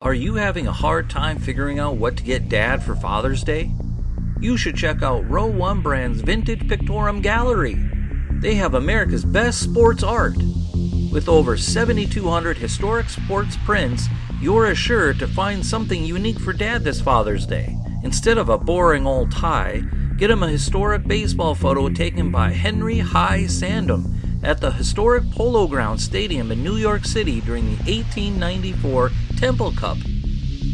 Are you having a hard time figuring out what to get Dad for Father's Day? You should check out Row 1 Brand's Vintage Pictorum Gallery. They have America's best sports art. With over 7,200 historic sports prints, you're assured to find something unique for Dad this Father's Day. Instead of a boring old tie, get him a historic baseball photo taken by Henry High Sandom at the historic Polo Grounds Stadium in New York City during the 1894 Temple Cup.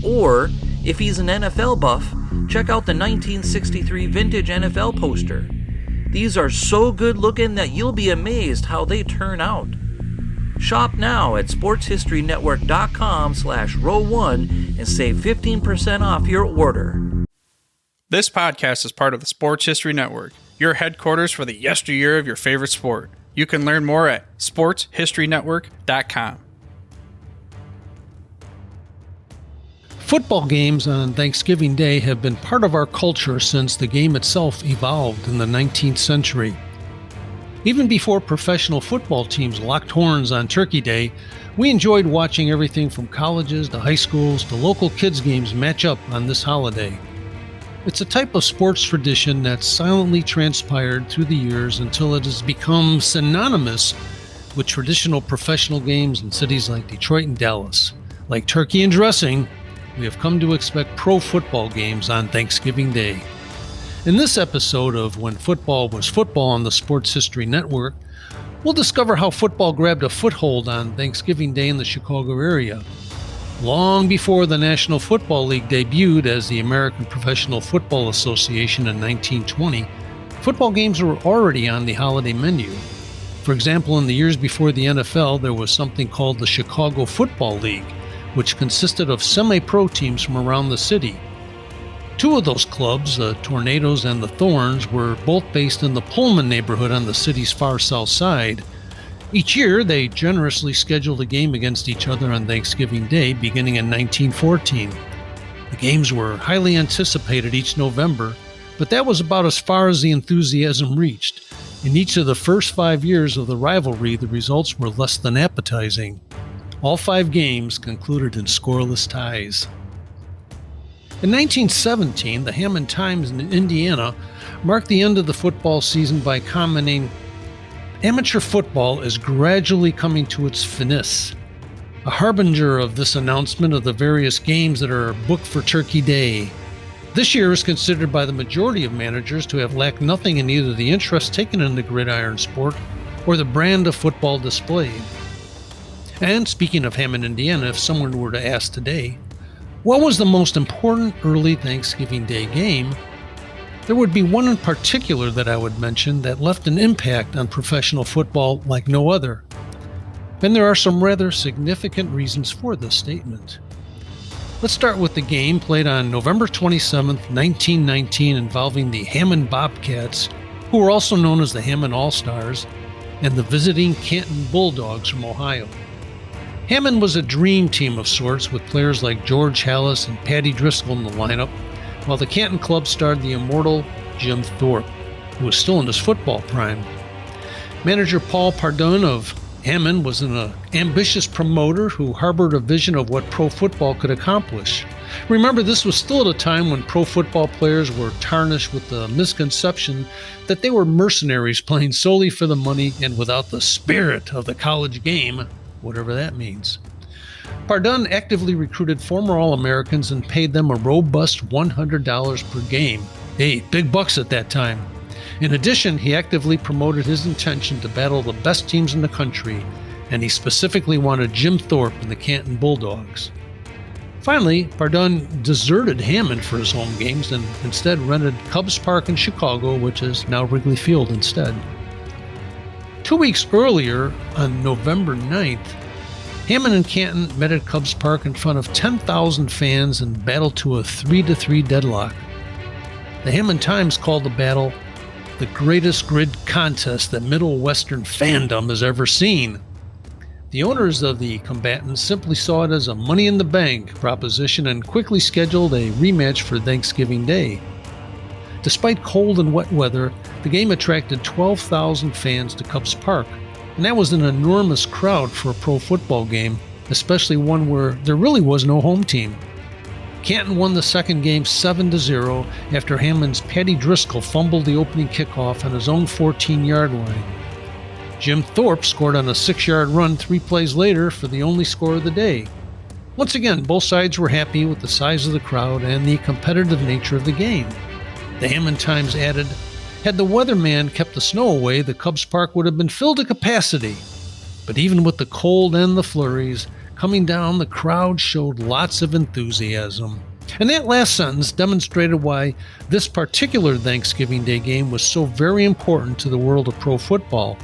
Or, if he's an NFL buff, check out the 1963 vintage NFL poster. These are so good looking that you'll be amazed how they turn out. Shop now at sportshistorynetwork.com/row1 and save 15% off your order. This podcast is part of the Sports History Network, your headquarters for the yesteryear of your favorite sport. You can learn more at sportshistorynetwork.com. Football games on Thanksgiving Day have been part of our culture since the game itself evolved in the 19th century. Even before professional football teams locked horns on Turkey Day, we enjoyed watching everything from colleges to high schools to local kids' games match up on this holiday. It's a type of sports tradition that's silently transpired through the years until it has become synonymous with traditional professional games in cities like Detroit and Dallas. Like turkey and dressing, we have come to expect pro football games on Thanksgiving Day. In this episode of When Football Was Football on the Sports History Network, we'll discover how football grabbed a foothold on Thanksgiving Day in the Chicago area. Long before the National Football League debuted as the American Professional Football Association in 1920, football games were already on the holiday menu. For example, in the years before the NFL, there was something called the Chicago Football League, which consisted of semi-pro teams from around the city. Two of those clubs, the Tornadoes and the Thorns, were both based in the Pullman neighborhood on the city's far south side. Each year, they generously scheduled a game against each other on Thanksgiving Day, beginning in 1914. The games were highly anticipated each November, but that was about as far as the enthusiasm reached. In each of the first 5 years of the rivalry, the results were less than appetizing. All 5 games concluded in scoreless ties. In 1917, the Hammond Times in Indiana marked the end of the football season by commenting, "Amateur football is gradually coming to its finis," a harbinger of this announcement of the various games that are booked for Turkey Day. This year is considered by the majority of managers to have lacked nothing in either the interest taken in the gridiron sport or the brand of football displayed. And speaking of Hammond, Indiana, if someone were to ask today, what was the most important early Thanksgiving Day game? There would be one in particular that I would mention that left an impact on professional football like no other. And there are some rather significant reasons for this statement. Let's start with the game played on November 27, 1919, involving the Hammond Bobcats, who were also known as the Hammond All-Stars, and the visiting Canton Bulldogs from Ohio. Hammond was a dream team of sorts with players like George Halas and Patty Driscoll in the lineup, while the Canton club starred the immortal Jim Thorpe, who was still in his football prime. Manager Paul Pardun of Hammond was an ambitious promoter who harbored a vision of what pro football could accomplish. Remember, this was still at a time when pro football players were tarnished with the misconception that they were mercenaries playing solely for the money and without the spirit of the college game, whatever that means. Pardun actively recruited former All-Americans and paid them a robust $100 per game. Hey, big bucks at that time. In addition, he actively promoted his intention to battle the best teams in the country, and he specifically wanted Jim Thorpe and the Canton Bulldogs. Finally, Pardun deserted Hammond for his home games and instead rented Cubs Park in Chicago, which is now Wrigley Field instead. 2 weeks earlier, on November 9th, Hammond and Canton met at Cubs Park in front of 10,000 fans and battled to a 3-3 deadlock. The Hammond Times called the battle the greatest grid contest that Middle Western fandom has ever seen. The owners of the combatants simply saw it as a money-in-the-bank proposition and quickly scheduled a rematch for Thanksgiving Day. Despite cold and wet weather, the game attracted 12,000 fans to Cubs Park, and that was an enormous crowd for a pro football game, especially one where there really was no home team. Canton won the second game 7-0 after Hammond's Patty Driscoll fumbled the opening kickoff on his own 14-yard line. Jim Thorpe scored on a 6-yard run 3 plays later for the only score of the day. Once again, both sides were happy with the size of the crowd and the competitive nature of the game. The Hammond Times added, "Had the weatherman kept the snow away, the Cubs Park would have been filled to capacity." But even with the cold and the flurries coming down, the crowd showed lots of enthusiasm. And that last sentence demonstrated why this particular Thanksgiving Day game was so very important to the world of pro football.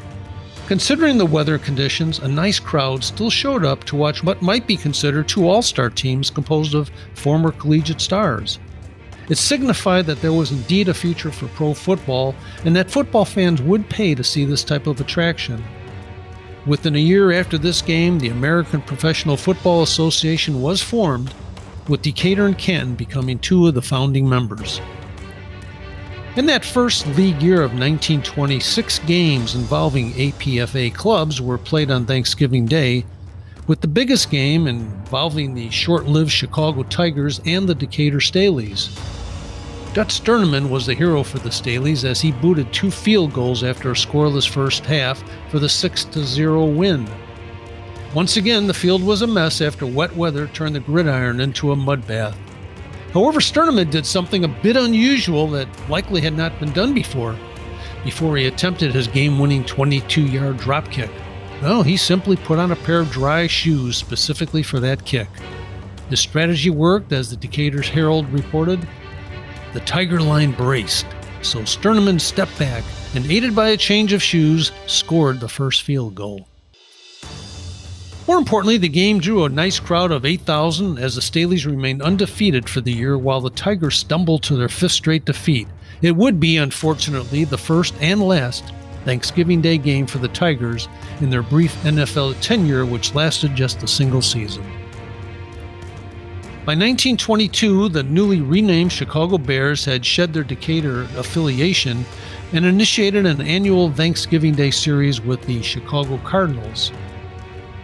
Considering the weather conditions, a nice crowd still showed up to watch what might be considered 2 all-star teams composed of former collegiate stars. It signified that there was indeed a future for pro football and that football fans would pay to see this type of attraction. Within a year after this game, the American Professional Football Association was formed, with Decatur and Canton becoming 2 of the founding members. In that first league year of 1920, 6 games involving APFA clubs were played on Thanksgiving Day, with the biggest game involving the short-lived Chicago Tigers and the Decatur Staleys. Dutch Sterneman was the hero for the Staleys as he booted 2 field goals after a scoreless first half for the 6-0 win. Once again, the field was a mess after wet weather turned the gridiron into a mud bath. However, Sterneman did something a bit unusual that likely had not been done before he attempted his game-winning 22-yard drop kick. Well, he simply put on a pair of dry shoes specifically for that kick. His strategy worked, as the Decatur's Herald reported. The Tiger line braced, so Sterneman stepped back and, aided by a change of shoes, scored the first field goal. More importantly, the game drew a nice crowd of 8,000 as the Staleys remained undefeated for the year while the Tigers stumbled to their 5th straight defeat. It would be, unfortunately, the first and last Thanksgiving Day game for the Tigers in their brief NFL tenure, which lasted just a single season. By 1922, the newly renamed Chicago Bears had shed their Decatur affiliation and initiated an annual Thanksgiving Day series with the Chicago Cardinals.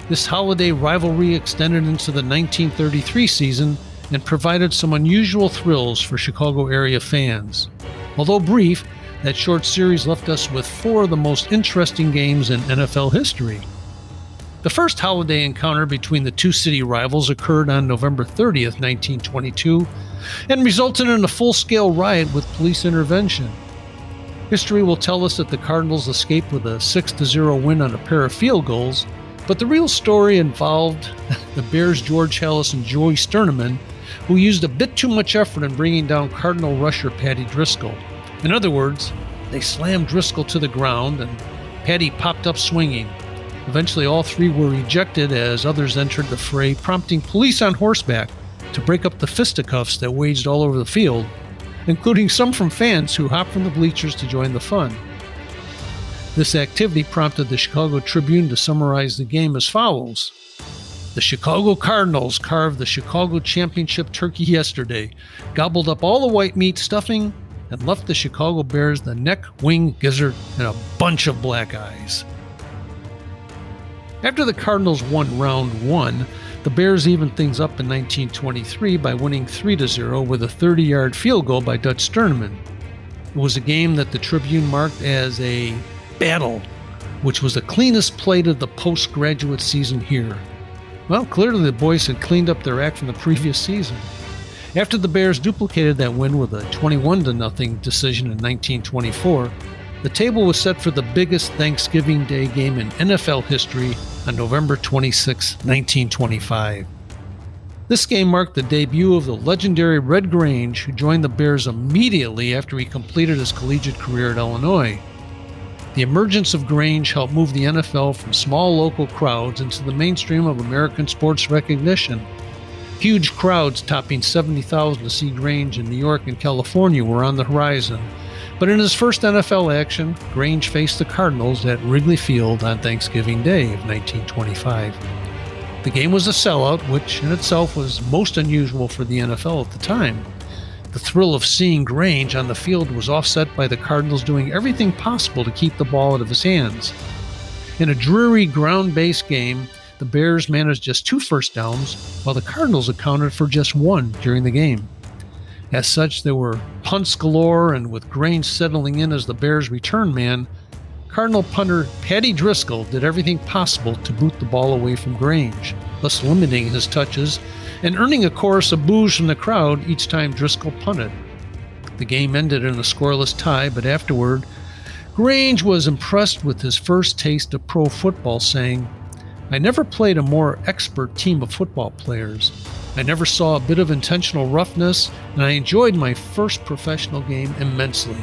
This holiday rivalry extended into the 1933 season and provided some unusual thrills for Chicago area fans. Although brief, that short series left us with 4 of the most interesting games in NFL history. The first holiday encounter between the 2 city rivals occurred on November 30th, 1922, and resulted in a full-scale riot with police intervention. History will tell us that the Cardinals escaped with a 6-0 win on a pair of field goals, but the real story involved the Bears' George Halas and Joey Sterneman, who used a bit too much effort in bringing down Cardinal rusher Patty Driscoll. In other words, they slammed Driscoll to the ground and Patty popped up swinging. Eventually, all 3 were ejected as others entered the fray, prompting police on horseback to break up the fisticuffs that waged all over the field, including some from fans who hopped from the bleachers to join the fun. This activity prompted the Chicago Tribune to summarize the game as follows: "The Chicago Cardinals carved the Chicago championship turkey yesterday, gobbled up all the white meat stuffing, and left the Chicago Bears the neck, wing, gizzard, and a bunch of black eyes." After the Cardinals won round 1, the Bears evened things up in 1923 by winning 3-0 with a 30-yard field goal by Dutch Sterneman. It was a game that the Tribune marked as a battle, which was the cleanest plate of the postgraduate season here. Well, clearly the boys had cleaned up their act from the previous season. After the Bears duplicated that win with a 21-0 decision in 1924, the table was set for the biggest Thanksgiving Day game in NFL history on November 26, 1925. This game marked the debut of the legendary Red Grange, who joined the Bears immediately after he completed his collegiate career at Illinois. The emergence of Grange helped move the NFL from small local crowds into the mainstream of American sports recognition. Huge crowds topping 70,000 to see Grange in New York and California were on the horizon. But in his first NFL action, Grange faced the Cardinals at Wrigley Field on Thanksgiving Day of 1925. The game was a sellout, which in itself was most unusual for the NFL at the time. The thrill of seeing Grange on the field was offset by the Cardinals doing everything possible to keep the ball out of his hands. In a dreary ground-based game, the Bears managed just 2 first downs, while the Cardinals accounted for just 1 during the game. As such, there were punts galore, and with Grange settling in as the Bears' return man, Cardinal punter Patty Driscoll did everything possible to boot the ball away from Grange, thus limiting his touches and earning a chorus of boos from the crowd each time Driscoll punted. The game ended in a scoreless tie, but afterward, Grange was impressed with his first taste of pro football, saying, "I never played a more expert team of football players. I never saw a bit of intentional roughness, and I enjoyed my first professional game immensely."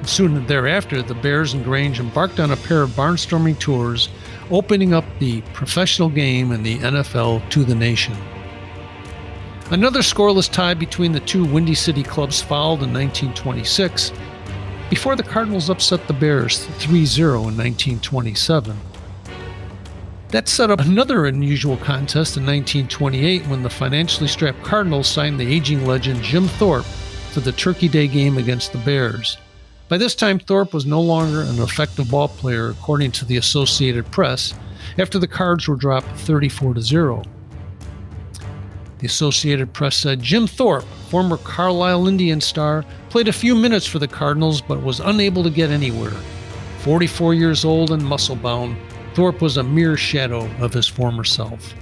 Soon thereafter, the Bears and Grange embarked on a pair of barnstorming tours, opening up the professional game and the NFL to the nation. Another scoreless tie between the two Windy City clubs followed in 1926, before the Cardinals upset the Bears 3-0 in 1927. That set up another unusual contest in 1928 when the financially strapped Cardinals signed the aging legend Jim Thorpe for the Turkey Day game against the Bears. By this time, Thorpe was no longer an effective ball player, according to the Associated Press, after the Cards were dropped 34-0. The Associated Press said, "Jim Thorpe, former Carlisle Indian star, played a few minutes for the Cardinals but was unable to get anywhere. 44 years old and muscle-bound, Thorpe was a mere shadow of his former self."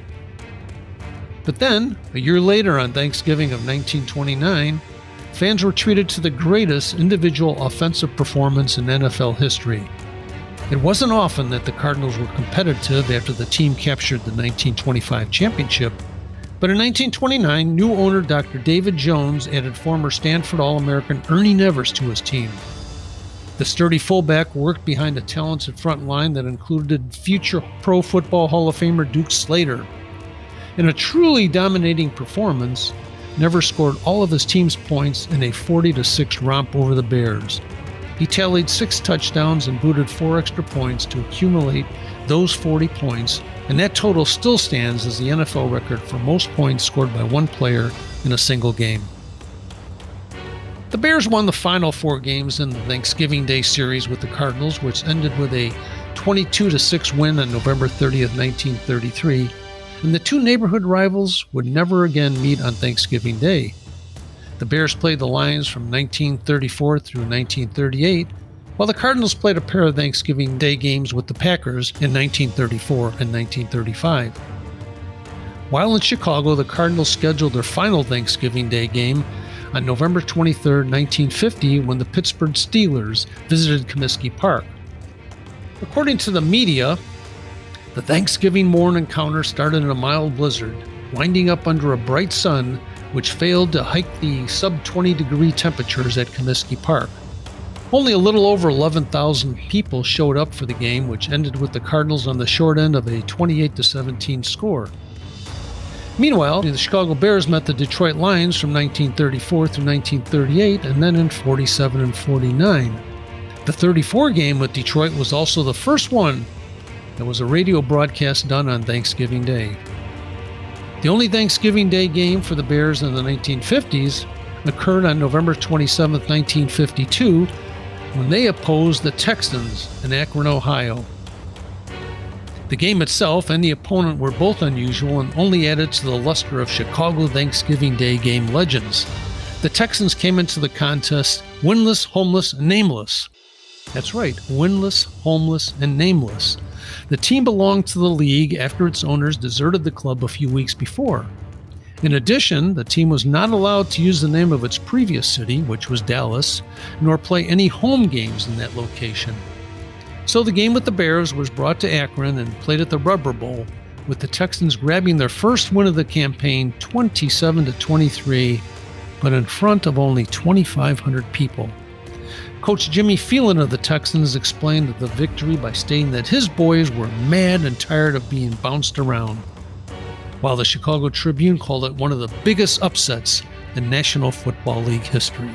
But then, a year later on Thanksgiving of 1929, fans were treated to the greatest individual offensive performance in NFL history. It wasn't often that the Cardinals were competitive after the team captured the 1925 championship, but in 1929, new owner Dr. David Jones added former Stanford All-American Ernie Nevers to his team. The sturdy fullback worked behind a talented front line that included future Pro Football Hall of Famer Duke Slater. In a truly dominating performance, Nevers scored all of his team's points in a 40-6 romp over the Bears. He tallied 6 touchdowns and booted 4 extra points to accumulate those 40 points, and that total still stands as the NFL record for most points scored by one player in a single game. The Bears won the final 4 games in the Thanksgiving Day series with the Cardinals, which ended with a 22-6 win on November 30th, 1933, and the two neighborhood rivals would never again meet on Thanksgiving Day. The Bears played the Lions from 1934 through 1938, while the Cardinals played a pair of Thanksgiving Day games with the Packers in 1934 and 1935. While in Chicago, the Cardinals scheduled their final Thanksgiving Day game on November 23, 1950, when the Pittsburgh Steelers visited Comiskey Park. According to the media, the Thanksgiving morn encounter started in a mild blizzard, winding up under a bright sun, which failed to hike the sub-20-degree temperatures at Comiskey Park. Only a little over 11,000 people showed up for the game, which ended with the Cardinals on the short end of a 28-17 score. Meanwhile, the Chicago Bears met the Detroit Lions from 1934 through 1938, and then in 47 and 49. The 34 game with Detroit was also the first one that was a radio broadcast done on Thanksgiving Day. The only Thanksgiving Day game for the Bears in the 1950s occurred on November 27, 1952, when they opposed the Texans in Akron, Ohio. The game itself and the opponent were both unusual and only added to the luster of Chicago Thanksgiving Day game legends. The Texans came into the contest winless, homeless, and nameless. That's right, winless, homeless, and nameless. The team belonged to the league after its owners deserted the club a few weeks before. In addition, the team was not allowed to use the name of its previous city, which was Dallas, nor play any home games in that location. So the game with the Bears was brought to Akron and played at the Rubber Bowl, with the Texans grabbing their first win of the campaign 27-23, but in front of only 2,500 people. Coach Jimmy Phelan of the Texans explained the victory by stating that his boys were mad and tired of being bounced around, while the Chicago Tribune called it one of the biggest upsets in National Football League history.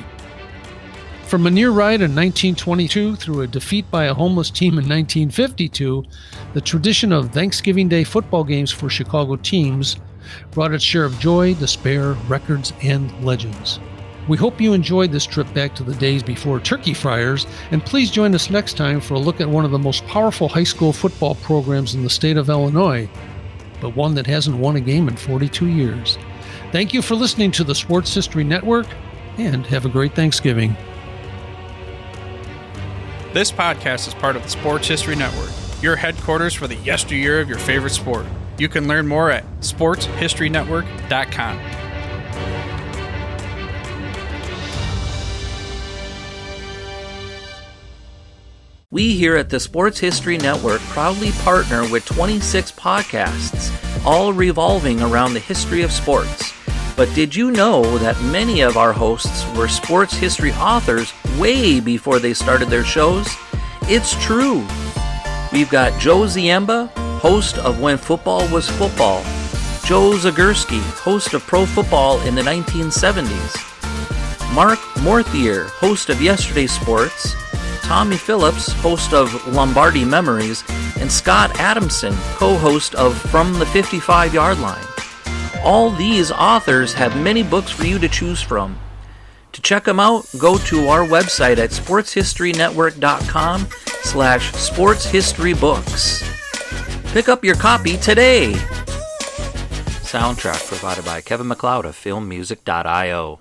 From a near ride in 1922 through a defeat by a homeless team in 1952, the tradition of Thanksgiving Day football games for Chicago teams brought its share of joy, despair, records, and legends. We hope you enjoyed this trip back to the days before turkey fryers, and please join us next time for a look at one of the most powerful high school football programs in the state of Illinois, but one that hasn't won a game in 42 years. Thank you for listening to the Sports History Network, and have a great Thanksgiving. This podcast is part of the Sports History Network, your headquarters for the yesteryear of your favorite sport. You can learn more at sportshistorynetwork.com. We here at the Sports History Network proudly partner with 26 podcasts, all revolving around the history of sports. But did you know that many of our hosts were sports history authors way before they started their shows? It's true. We've got Joe Ziemba, host of When Football Was Football, Joe Zagurski, host of Pro Football in the 1970s, Mark Morthier, host of Yesterday Sports, Tommy Phillips, host of Lombardi Memories, and Scott Adamson, co-host of From the 55-Yard Line. All these authors have many books for you to choose from. To check them out, go to our website at sportshistorynetwork.com/sportshistorybooks. Pick up your copy today. Soundtrack provided by Kevin MacLeod of filmmusic.io.